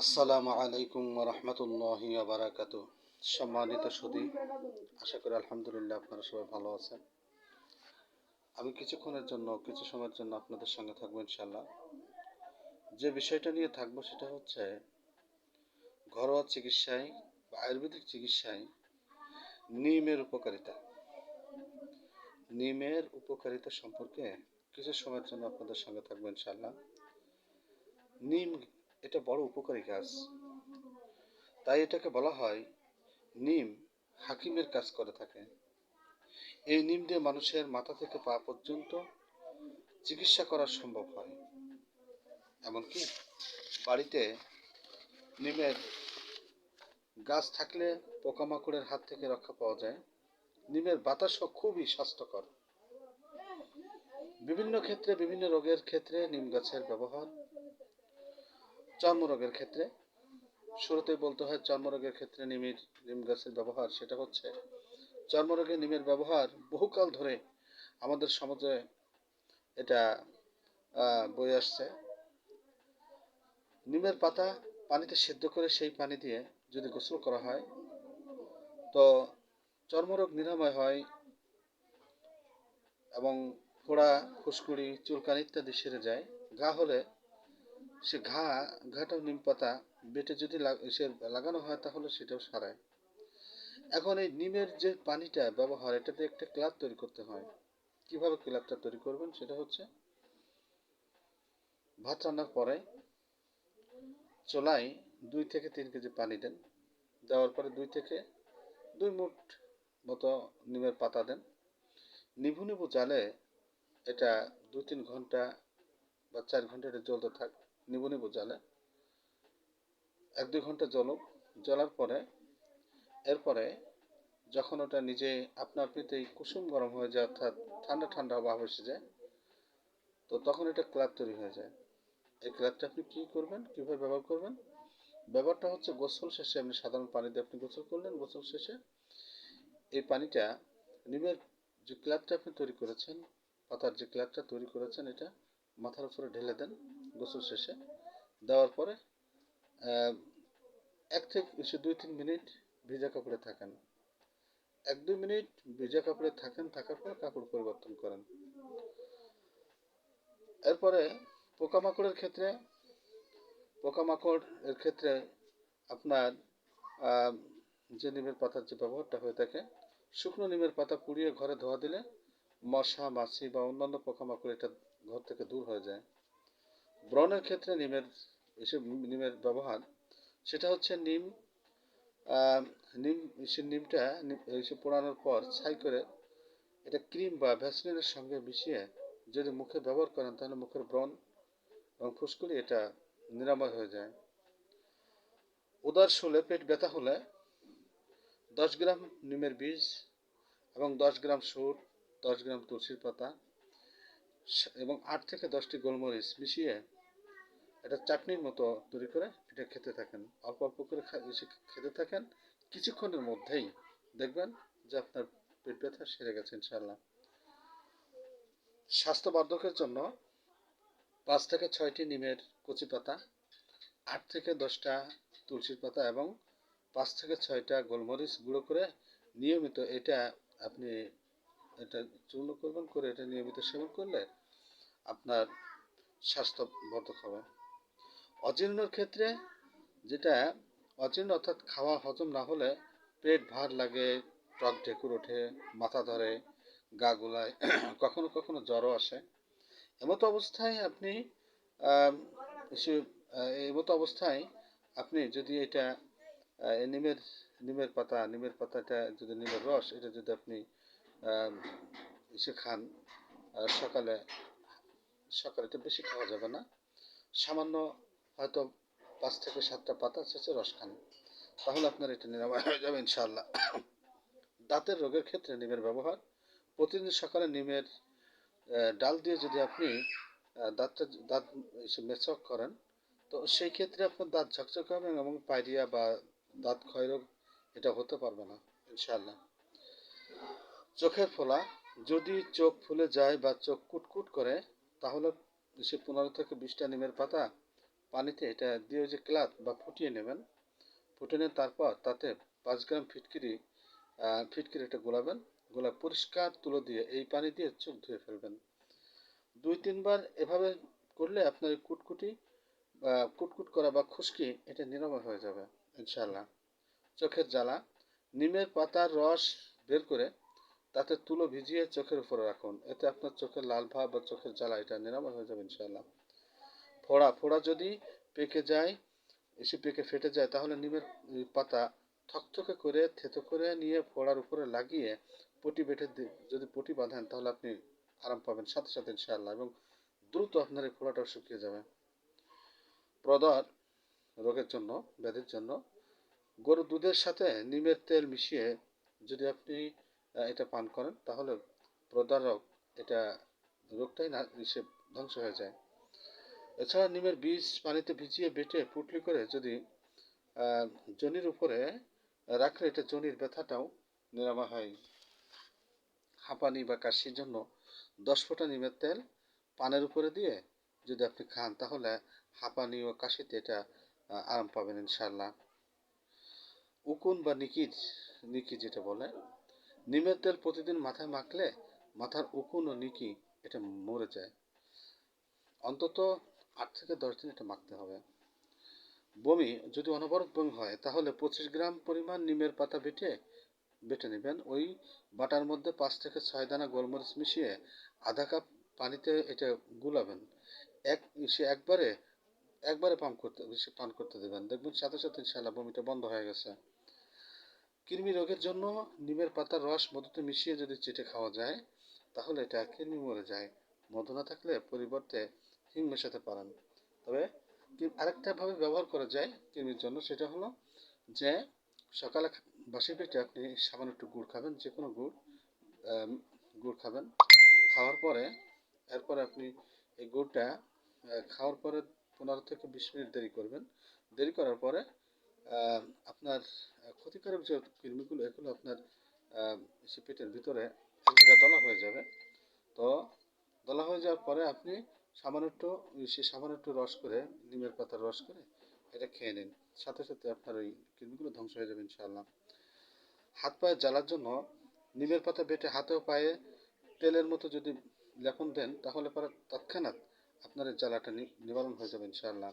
আসসালামু আলাইকুম রহমতুল্লাহি বারাকাতু। সম্মানিত সুধী, আশা করি আলহামদুলিল্লাহ আপনারা সবাই ভালো আছেন। আমি কিছু সময়ের জন্য আপনাদের সঙ্গে থাকবো ইনশাল্লাহ। যে বিষয়টা নিয়ে থাকবো সেটা হচ্ছে ঘরোয়া চিকিৎসায় বা আয়ুর্বেদিক চিকিৎসায় নিমের উপকারিতা। নিমের উপকারিতা সম্পর্কে কিছু সময়ের জন্য আপনাদের সঙ্গে থাকবো ইনশাল্লাহ। নিম এটা বড় উপকারী গাছ, তাই এটাকে বলা হয় নিম হাকিমের কাজ করে থাকে। এই নিম দিয়ে মানুষের মাথা থেকে পা পর্যন্ত চিকিৎসা করা সম্ভব হয়। এমনকি বাড়িতে নিমের গাছ থাকলে পোকামাকড়ের হাত থেকে রক্ষা পাওয়া যায়। নিমের বাতাসও খুবই স্বাস্থ্যকর। বিভিন্ন ক্ষেত্রে, বিভিন্ন রোগের ক্ষেত্রে নিম গাছের ব্যবহার। চর্মরোগের ক্ষেত্রে শুরুতেই বলতে হয়, চর্মরোগের ক্ষেত্রে নিম গাছের ব্যবহার, সেটা হচ্ছে চর্মরোগে নিমের ব্যবহার বহুকাল ধরে আমাদের সমাজে এটা বয়ে আসছে। নিমের পাতা পানিতে সেদ্ধ করে সেই পানি দিয়ে যদি গোসল করা হয় তো চর্মরোগ নিরাময় হয় এবং ফোড়া, ফুসকুড়ি, চুলকানি ইত্যাদি সেরে যায়। ঘা হলে সে ঘাটাও নিম পাতা বেটে যদি লাগানো হয় তাহলে সেটাও সারায়। এখন এই নিমের যে পানিটা ব্যবহার, এটাতে একটা ক্লাব তৈরি করতে হয়। কিভাবে ক্লাবটা তৈরি করবেন সেটা হচ্ছে, ভাত রান্নার পরে চুলায় 2 থেকে 3 কেজি পানি দেন। দেওয়ার পরে 2 মুঠ মতো নিমের পাতা দেন। নিভু নিভু জালে এটা 2-3 ঘন্টা বা 4 ঘন্টা এটা জ্বলতে থাক। নিভু নিভু জালে 1-2 ঘন্টা জ্বলার পরে এরপরে যখন ওটা নিজে আপনা আপনিতেই কুসুম গরম হয়ে যায়, অর্থাৎ ঠান্ডা ঠান্ডা ভাব এসে যায়, তো তখন এটা ক্লাব তৈরি হয়ে যায়। এই ক্লাবটা আপনি কি করবেন, কিভাবে ব্যবহার করবেন? ব্যাপারটা হচ্ছে, গোসল শেষে আপনি সাধারণ পানি দিয়ে আপনি গোসল করলেন। গোসল শেষে এই পানিটা, নিমের যে ক্লাবটা আপনি তৈরি করেছেন, পাতার যে ক্লাবটা তৈরি করেছেন, এটা মাথার উপরে ঢেলে দেন গোসল শেষে। দেওয়ার পরে 2-3 মিনিট ভিজা কাপড়ে থাকেন। 1-2 মিনিট ভিজা কাপড়ে থাকার পর কাপড় পরিবর্তন করেন। এরপরে পোকামাকড়ের ক্ষেত্রে আপনার যে নিমের পাতার যে ব্যবহারটা হয়ে থাকে, শুকনো নিমের পাতা পুড়িয়ে ঘরে ধোয়া দিলে মশা, মাছি বা অন্যান্য পোকামাকড় এটা ঘর থেকে দূর হয়ে যায়। ব্রণের ক্ষেত্রে নিমের ব্যবহার, সেটা হচ্ছে নিম নিমটা পোড়ানোর পর ছাই করে এটা ক্রিম বা ভ্যাসলিনের সঙ্গে মিশিয়ে যদি মুখে ব্যবহার করেন তাহলে মুখের ব্রণ এবং ফুসকুড়ি এটা নিরাময় হয়ে যায়। উদর শুলে, পেট ব্যথা হলে 10 গ্রাম নিমের বীজ এবং 10 গ্রাম সুর, 10 গ্রাম তুলসীর পাতা এবং 8 থেকে 10টি গোলমরিচ মিশিয়ে এটা চাটনির মতো তৈরি করে এটা খেতে থাকেন। অল্প অল্প করে খেতে থাকেন। কিছুক্ষণের মধ্যেই দেখবেন যে আপনার পেট ব্যথা সেরে গেছে ইনশাআল্লাহ। স্বাস্থ্যবর্ধকের জন্য 5 থেকে 6টি নিমের কচি পাতা, 8 থেকে 10টা তুলসীর পাতা এবং 5 থেকে 6টা গোলমরিচ গুঁড়ো করে নিয়মিত আপনি এটা চূর্ণ করবেন, করে এটা নিয়মিত সেবন করলে আপনার স্বাস্থ্যবর্ধক হবে। অজীর্ণর ক্ষেত্রে, যেটা অজীর্ণ অর্থাৎ খাওয়া হজম না হলে পেট ভার লাগে, টক ঢেকুর ওঠে, মাথা ধরে, গা গোলায়, কখনো কখনো জ্বরও আসে। এমতো অবস্থায় আপনি এমতো অবস্থায় আপনি যদি এটা নিমের পাতাটা যদি, নিমের রস এটা যদি আপনি খান, সকালে এটা বেশি খাওয়া যাবে না, সামান্য হয়তো 5 থেকে 7টা পাতা ছেঁচে রস খান, তাহলে আপনার এটা নিরাময় হয়ে যাবে ইনশাআল্লাহ। দাঁতের রোগের ক্ষেত্রে নিমের ব্যবহার, প্রতিদিন সকালে নিমের ডাল দিয়ে যদি আপনি দাঁত মেচক করেন, তো সেই ক্ষেত্রে আপনার দাঁত ঝকঝকে হবে এবং পায়রিয়া বা দাঁত ক্ষয় রোগ এটা হতে পারবে না ইনশাআল্লাহ। চোখের ফোলা, যদি চোখ ফুলে যায় বা চোখ কুটকুট করে, তাহলে 15 থেকে 20টা নিমের পাতা পানিতে এটা দিয়ে ওই যে ক্লাত বা ফুটিয়ে নেবেন। ফুটিয়ে নিয়ে তারপর তাতে 5 গ্রাম ফিটকিরি এটা গোলাবেন। গোলা পরিষ্কার তুলো দিয়ে এই পানি দিয়ে চোখ ধুয়ে ফেলবেন। 2-3 বার এভাবে করলে আপনার এই কুটকুট করা বা খুশকি এটা নিরাময় হয়ে যাবে ইনশাআল্লাহ। চোখের জ্বালা, নিমের পাতার রস বের করে তাতে তুলো ভিজিয়ে চোখের উপরে রাখুন। এতে আপনার চোখের লাল ভাব বা চোখের জ্বালা এটা নিরাময় হয়ে যাবে ইনশাআল্লাহ। ফোড়া যদি পেকে যায়, এসে পেকে ফেটে যায়, তাহলে নিমের পাতা থকথকে করে থেতো করে নিয়ে ফোড়ার উপরে লাগিয়ে পটি বেঁধে যদি পটি বাঁধেন তাহলে আপনি আরাম পাবেন সাথে সাথে ইনশাআল্লাহ, এবং দ্রুত আপনার এই ফোড়াটাও শুকিয়ে যাবে। প্রদাহ রোগের জন্য, ব্যাধির জন্য গরুর দুধের সাথে নিমের তেল মিশিয়ে যদি আপনি এটা পান করেন তাহলে প্রদাহ রোগ এটা রোগটাই না সে ধ্বংস হয়ে যায়। এছাড়া নিমের বীজ পানিতে ভিজিয়ে বেটে পুটলি করে যদি জনির উপরে রাখলে এটা জনির ব্যথাটাও নিরাময় হয়। হাঁপানি বা কাশির জন্য 10 ফোঁটা নিমের তেল পানের উপরে দিয়ে যদি আপনি খান তাহলে হাঁপানি ও কাশিতে এটা আরাম পাবেন ইনশাআল্লাহ। উকুন বা নিকি যেটা বলে, নিমের তেল প্রতিদিন মাথায় মাখলে মাথার উকুন ও নিকি এটা মরে যায়। অন্তত 8 থেকে 10 দিন এটা মাখতে হবে। বমি যদি অনবরত বমি হয় তাহলে 25 গ্রাম পরিমাণ নিমের পাতা বেটে নেবেন। ওই বাটার মধ্যে 5 থেকে 6 দানা গোলমরিচ মিশিয়ে আধা কাপ পানিতে এটা গুলাবেন। একবারে পান করতে দেবেন। দেখবেন সাথে সাথে ইনশাআল্লাহ বমিটা বন্ধ হয়ে গেছে। কৃমি রোগের জন্য নিমের পাতার রস মধুতে মিশিয়ে যদি চেটে খাওয়া যায় তাহলে এটা কৃমি মরে যায়। মধু না থাকলে পরিবর্তে হিং মেশাতে পারেন। তবে আরেকটা ভাবে ব্যবহার করা যায় কৃমির জন্য, সেটা হলো যে সকালে বাসি পেটে আপনি সামান্য একটু গুড় খাবেন, যে কোনো গুড় খাবেন। খাওয়ার পরে এরপরে আপনি এই গুড়টা খাওয়ার পরে 15 থেকে 20 মিনিট দেরি করবেন। দেরি করার পরে আপনার ক্ষতিকারক যে কৃমিগুলো এগুলো আপনার সে পেটের ভিতরে এক জায়গায় দলা হয়ে যাবে। তো দলা হয়ে যাওয়ার পরে আপনি সামান্য একটু রস করে, নিমের পাতার রস করে এটা খেয়ে নিন। সাথে সাথে আপনার ওই কৃমিগুলো ধ্বংস হয়ে যাবে ইনশাআল্লাহ। হাত পায়ের জ্বালার জন্য নিমের পাতা বেটে হাতে ও পায়ে তেলের মতো যদি লেপন দেন তাহলে পরে তৎক্ষণাৎ আপনার এই জ্বালাটা নিবারণ হয়ে যাবে ইনশাআল্লাহ।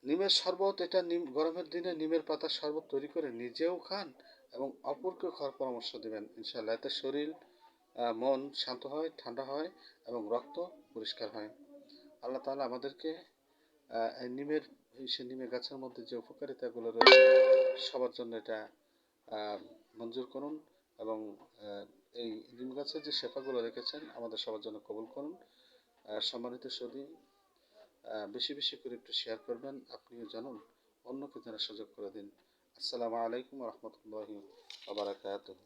নিমের শরবত, এটা গরমের দিনে নিমের পাতার শরবত তৈরি করে নিজেও খান এবং অপরকে খাওয়ার পরামর্শ দেবেন ইনশাআল্লাহ। এতে শরীর মন শান্ত হয়, ঠান্ডা হয় এবং রক্ত পরিষ্কার হয়। আল্লাহ তাআলা আমাদেরকে নিমের গাছের মধ্যে যে উপকারিতাগুলো রয়েছে সবার জন্য এটা মঞ্জুর করুন, এবং এই নিম গাছের যে শেফাগুলো রেখেছেন আমাদের সবার জন্য কবুল করুন। সম্মানিত সুধী, বেশি বেশি করে একটু শেয়ার করবেন, আপনিও জানুন, অন্যকে জানার সুযোগ করে দিন। আসসালামু আলাইকুম ওয়া রাহমাতুল্লাহি ওয়া বারাকাতুহু।